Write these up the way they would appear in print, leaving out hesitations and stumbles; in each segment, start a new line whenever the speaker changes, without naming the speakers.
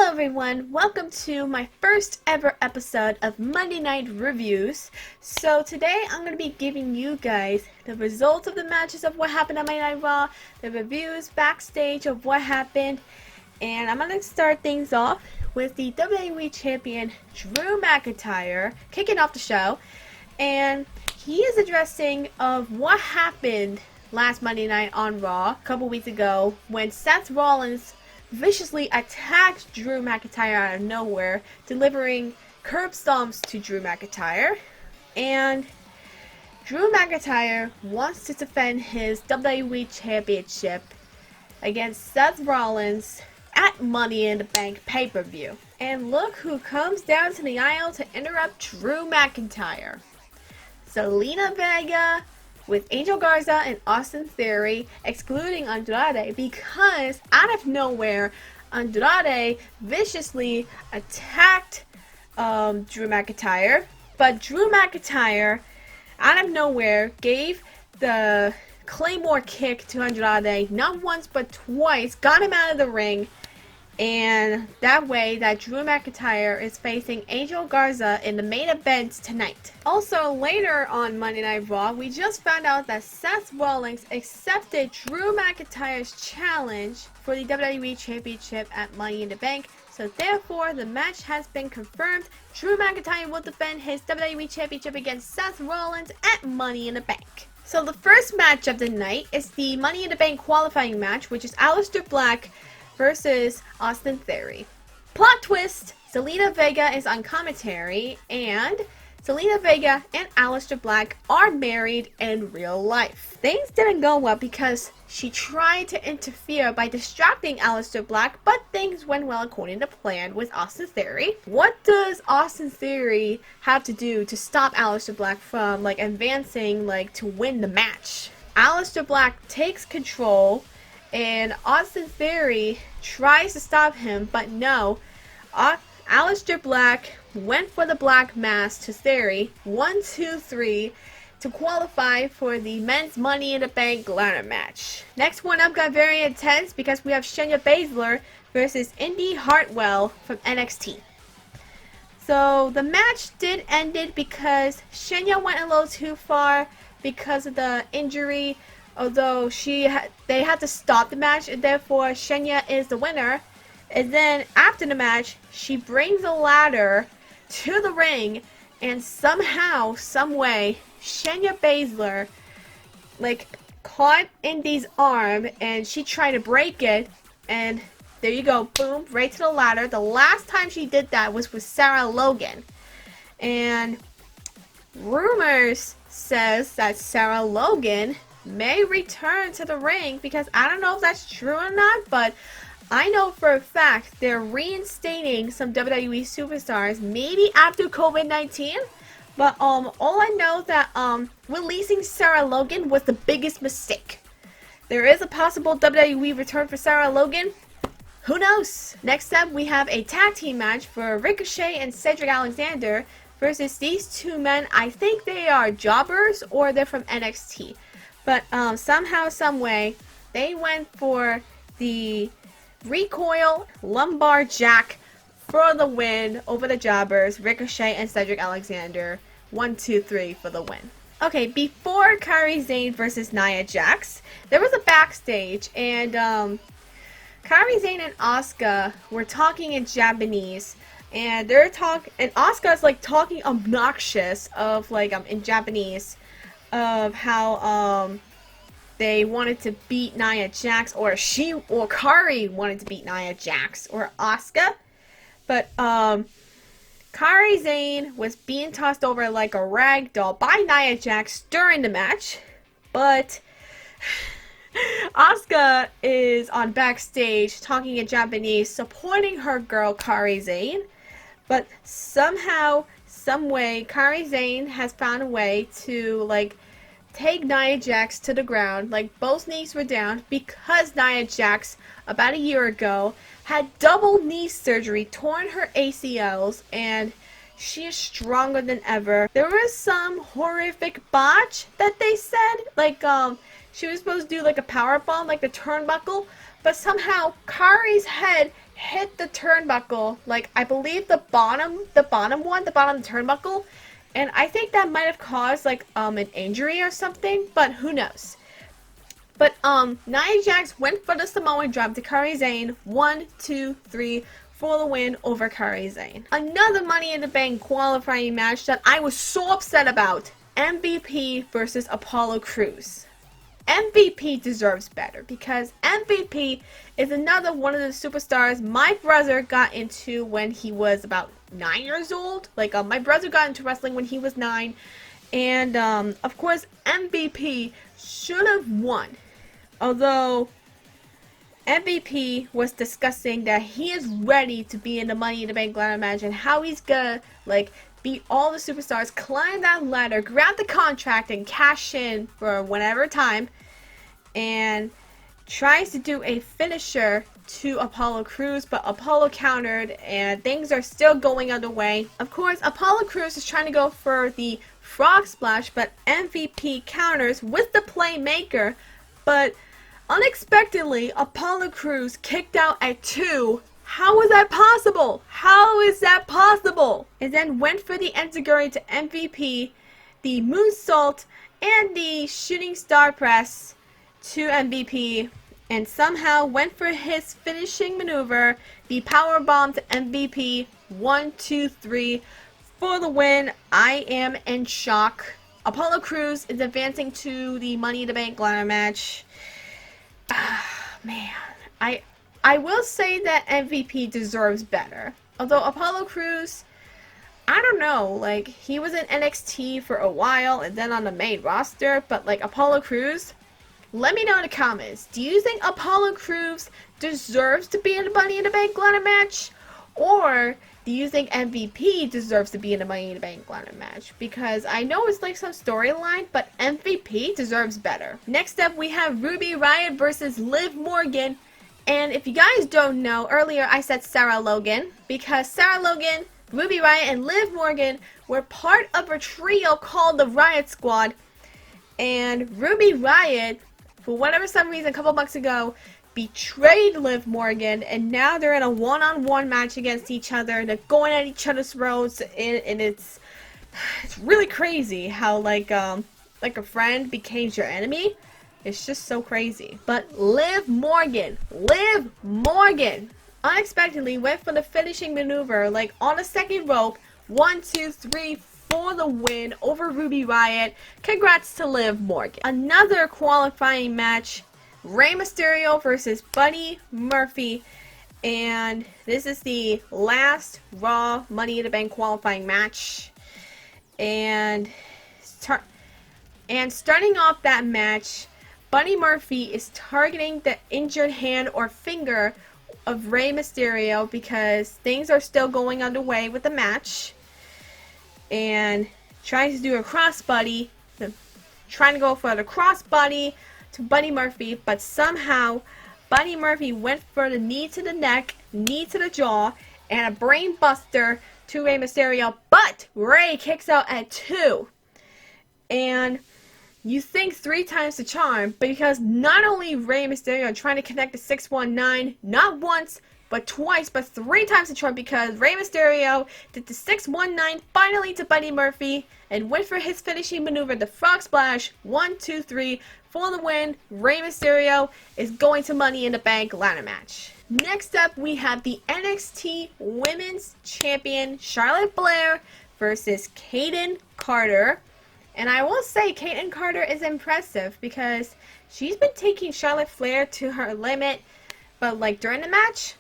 Hello everyone, welcome to my first ever episode of Monday Night Reviews. So today I'm going to be giving you guys the results of the matches of what happened on Monday Night Raw, the reviews backstage of what happened, and I'm going to start things off with the WWE Champion Drew McIntyre kicking off the show, and he is addressing of what happened last Monday night on Raw a couple weeks ago when Seth Rollins viciously attacked Drew McIntyre out of nowhere, delivering curb stomps to Drew McIntyre. And Drew McIntyre wants to defend his WWE Championship against Seth Rollins at Money in the Bank pay-per-view. And look who comes down to the aisle to interrupt Drew McIntyre. Zelina Vega with Angel Garza and Austin Theory, excluding Andrade because out of nowhere, Andrade viciously attacked Drew McIntyre. But Drew McIntyre, out of nowhere, gave the Claymore kick to Andrade not once but twice, got him out of the ring, and that way that Drew McIntyre is facing Angel Garza in the main event tonight. Also, later on Monday Night Raw, we just found out that Seth Rollins accepted Drew McIntyre's challenge for the WWE Championship at Money in the Bank. So therefore, the match has been confirmed. Drew McIntyre will defend his WWE Championship against Seth Rollins at Money in the Bank. So the first match of the night is the Money in the Bank qualifying match, which is Aleister Black versus Austin Theory. Plot twist, Zelina Vega is on commentary, and Zelina Vega and Aleister Black are married in real life. Things didn't go well because she tried to interfere by distracting Aleister Black, but things went well according to plan with Austin Theory. What does Austin Theory have to do to stop Aleister Black from advancing to win the match? Aleister Black takes control, and Austin Theory tries to stop him, but no. Aleister Black went for the black mass to Theory, 1, 2, 3, to qualify for the men's Money in the Bank ladder match. Next one up got very intense because we have Shayna Baszler versus Indy Hartwell from NXT. So the match did end because Shayna went a little too far because of the injury. Although they had to stop the match, and therefore Shayna is the winner. And then after the match, she brings a ladder to the ring, and somehow, someway, Shayna Baszler caught Indy's arm, and she tried to break it, and there you go, boom, right to the ladder. The last time she did that was with Sarah Logan, and rumors says that Sarah Logan may return to the ring, because I don't know if that's true or not, but I know for a fact they're reinstating some WWE superstars, maybe after COVID-19. But all I know that releasing Sarah Logan was the biggest mistake. There is a possible WWE return for Sarah Logan. Who knows? Next up, we have a tag team match for Ricochet and Cedric Alexander versus these two men. I think they are jobbers or they're from NXT. But somehow, someway, they went for the recoil lumbar jack for the win over the jobbers, Ricochet and Cedric Alexander. 1, 2, 3 for the win. Okay, before Kairi Sane versus Nia Jax, there was a backstage, and Kairi Sane and Asuka were talking in Japanese, and Asuka's talking obnoxious of in Japanese, of how they wanted to beat Nia Jax, or Kairi wanted to beat Nia Jax or Asuka, but Kairi Sane was being tossed over like a rag doll by Nia Jax during the match, but Asuka is on backstage talking in Japanese, supporting her girl Kairi Sane, but somehow, someway, Kairi Sane has found a way to take Nia Jax to the ground. Both knees were down because Nia Jax about a year ago had double knee surgery, torn her ACLs, and she is stronger than ever. There was some horrific botch that they said, she was supposed to do a power bomb, the turnbuckle, but somehow Kari's head hit the turnbuckle, like I believe the bottom of the turnbuckle, and I think that might have caused like an injury or something, but who knows. But Nia Jax went for the Samoan drop to Kairi Sane. 1, 2, 3 for the win over Kairi Sane. Another Money in the Bank qualifying match that I was so upset about. MVP versus Apollo Crews. MVP deserves better because MVP is another one of the superstars my brother got into when he was about 9 years old. Like my brother got into wrestling when he was 9, and of course MVP should have won. Although MVP was discussing that he is ready to be in the Money in the Bank ladder match and how he's gonna like beat all the superstars, climb that ladder, grab the contract, and cash in for whatever time, and tries to do a finisher to Apollo Crews, but Apollo countered and things are still going underway. Of course, Apollo Crews is trying to go for the frog splash, but MVP counters with the playmaker, but unexpectedly, Apollo Crews kicked out at 2. How is that possible? How is that possible? And then went for the enziguri to MVP, the moonsault, and the shooting star press to MVP, and somehow went for his finishing maneuver, the power bomb to MVP. 1, 2, 3 for the win. I am in shock. Apollo Crews is advancing to the Money in the Bank ladder match. Man, I will say that MVP deserves better. Although Apollo Crews, I don't know, like he was in NXT for a while and then on the main roster, but like Apollo Crews, let me know in the comments. Do you think Apollo Crews deserves to be in the Money in the Bank ladder match? Or do you think MVP deserves to be in the Money in the Bank ladder match? Because I know it's like some storyline, but MVP deserves better. Next up, we have Ruby Riott versus Liv Morgan. And if you guys don't know, earlier I said Sarah Logan, because Sarah Logan, Ruby Riott, and Liv Morgan were part of a trio called the Riott Squad. And Ruby Riott, for whatever some reason, a couple months ago, betrayed Liv Morgan, and now they're in a one-on-one match against each other. They're going at each other's throats, and it's really crazy how like a friend became your enemy. It's just so crazy. But Liv Morgan unexpectedly went for the finishing maneuver, like on the second rope. 1, 2, 3 for the win over Ruby Riott. Congrats to Liv Morgan. Another qualifying match. Rey Mysterio versus Buddy Murphy, and this is the last Raw Money in the Bank qualifying match. And starting off that match, Buddy Murphy is targeting the injured hand or finger of Rey Mysterio because things are still going underway with the match, and trying to do a crossbody, trying to go for the crossbody to Buddy Murphy, but somehow Buddy Murphy went for the knee to the neck, knee to the jaw, and a brain buster to Rey Mysterio, but Rey kicks out at 2. And you think 3 times the charm, but because not only Rey Mysterio trying to connect the 619, not once, but twice, but 3 times the charm, because Rey Mysterio did the 619 finally to Buddy Murphy and went for his finishing maneuver, the frog splash. 1, 2, 3 for the win. Rey Mysterio is going to Money in the Bank ladder match. Next up, we have the NXT Women's Champion Charlotte Flair versus Kayden Carter. And I will say Kayden Carter is impressive because she's been taking Charlotte Flair to her limit, but like during the match.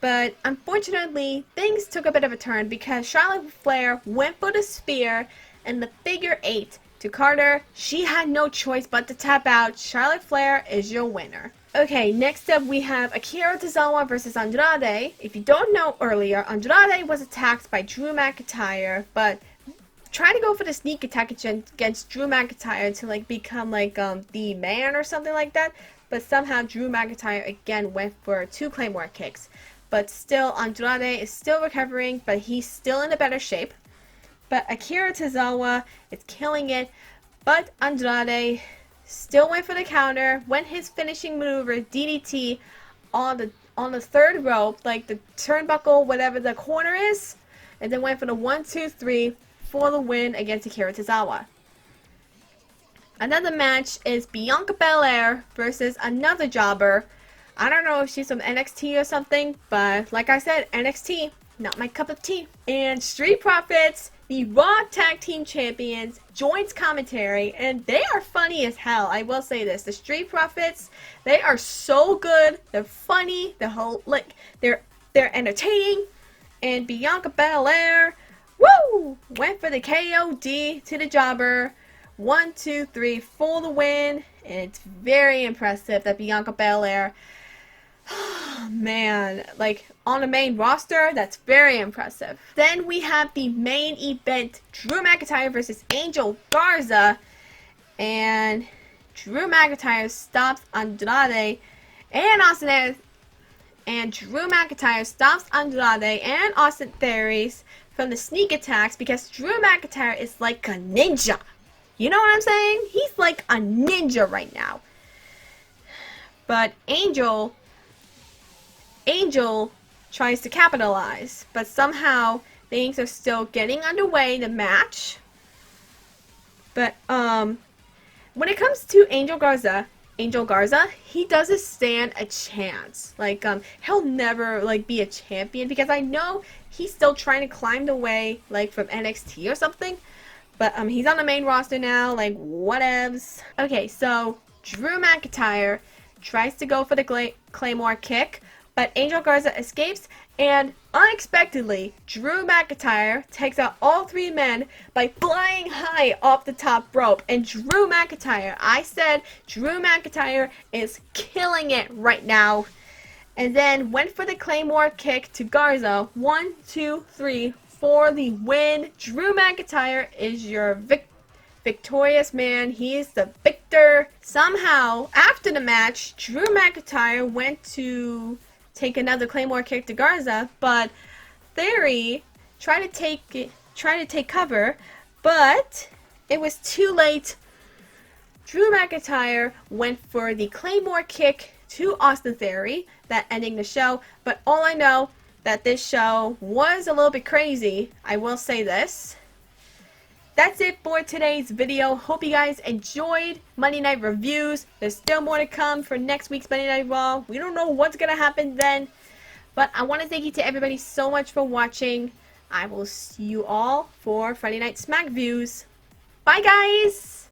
But unfortunately, things took a bit of a turn because Charlotte Flair went for the spear and the figure 8 to Carter. She had no choice but to tap out. Charlotte Flair is your winner. Okay, next up we have Akira Tozawa versus Andrade. If you don't know, earlier, Andrade was attacked by Drew McIntyre, but tried to go for the sneak attack against Drew McIntyre to like become like the man or something like that. But somehow Drew McIntyre again went for 2 Claymore kicks. But still, Andrade is still recovering, but he's still in a better shape. But Akira Tozawa is killing it. But Andrade still went for the counter, went his finishing maneuver, DDT, on the third rope, like the turnbuckle, whatever the corner is, and then went for the 1, 2, 3 for the win against Akira Tozawa. Another match is Bianca Belair versus another jobber. I don't know if she's from NXT or something, but like I said, NXT, not my cup of tea. And Street Profits, the Raw Tag Team Champions, joins commentary, and they are funny as hell. I will say this: the Street Profits, they are so good. They're funny. They're entertaining. And Bianca Belair, woo, went for the KOD to the jobber. 1, 2, 3 for the win, and it's very impressive that Bianca Belair, man, like on the main roster, that's very impressive. Then we have the main event, Drew McIntyre versus Angel Garza, and Drew McIntyre stops Andrade and Austin, and Drew McIntyre stops Andrade and Austin Theory from the sneak attacks because Drew McIntyre is like a ninja. You know what I'm saying? He's like a ninja right now. But Angel tries to capitalize, but somehow things are still getting underway in the match. But when it comes to Angel Garza, he doesn't stand a chance. Like he'll never like be a champion because I know he's still trying to climb the way like from NXT or something. But he's on the main roster now, like whatevs. Okay, so Drew McIntyre tries to go for the Claymore kick, but Angel Garza escapes, and unexpectedly, Drew McIntyre takes out all three men by flying high off the top rope. And Drew McIntyre, I said Drew McIntyre is killing it right now. And then went for the Claymore kick to Garza. 1, 2, 3 for the win. Drew McIntyre is your victorious man. He is the victor. Somehow, after the match, Drew McIntyre went to take another Claymore kick to Garza, but Theory tried to take cover, but it was too late. Drew McIntyre went for the Claymore kick to Austin Theory, that ending the show. But all I know that this show was a little bit crazy. I will say this. That's it for today's video. Hope you guys enjoyed Monday Night Reviews. There's still more to come for next week's Monday Night Raw. We don't know what's going to happen then. But I want to thank you to everybody so much for watching. I will see you all for Friday Night Smack Views. Bye guys!